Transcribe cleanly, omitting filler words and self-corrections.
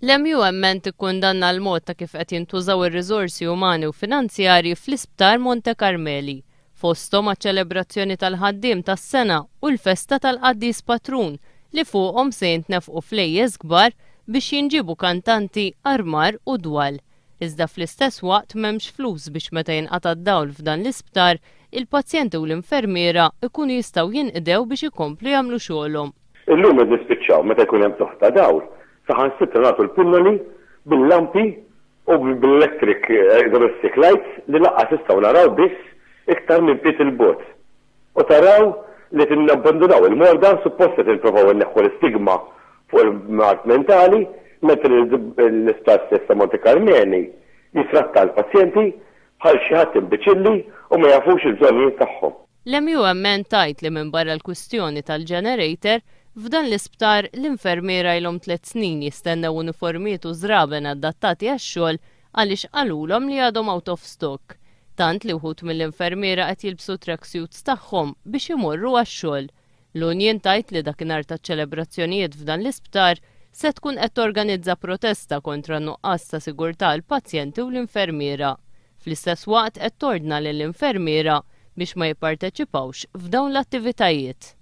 L-MUMN tikkundanna l-mod ta' kif qed jintużaw ir-riżorsi umani u finanzjarji fl-Isptar Monte Carmeli, fosthom maċ-ċelebrazzjoni tal-ħaddiem tas-sena u l-festa tal-Qaddis Patrun li fuqhom se jintnefqu flejjes kbar biex jinġibu kantanti, armar u dwal. Iżda fl-istess waqt m'hemmx flus biex meta jinqata' d-dawl f'dan l-isptar, il-pazjenti u l-infermiera ikunu jistgħu jinqdew biex ikomplu jagħmlu xogħolhom. Illum qed nispiċċaw meta jkun hemm toħta dawl, saħansitra nagħtu l-punnoli bil-lampi u bil-electric domestic lights li laqqas nistgħu naraw biss iktar minn bit il-bot. U taraw li tinnabbandunaw il-morda suppost qed nipprovaw inneħħu l-istigma fuq il-mart mentali, meta l-Isptar stessa Monte Carmeli jitratta l-pazjenti bħal xi ħadd imbiċilli u ma jafux il-bżonnijiet tagħhom. L-MUMN tajt li minn barra l-kwistjoni tal-generator, f'dan l-isptar l-infermiera ilhom 3 snin jistennew uniformijiet u żraben adattati għax-xogħol għaliex qalulhom li għadhom out of stock. Tant li wħud mill-infermiera qed jilbsu tracksuits tagħhom biex imorru għax-xogħol. L-Unjen tajt li dakinhar taċ-ċelebrazzjonijiet f'dan l-isptar se tkun qed torganizza protesta kontra n-nuqqas ta' sigurtà l-pazjenti u l-infermiera. Fl-istess waqt qed tordna lill-infermiera biex ma jipparteċipawx f'dawn l-attivitajiet.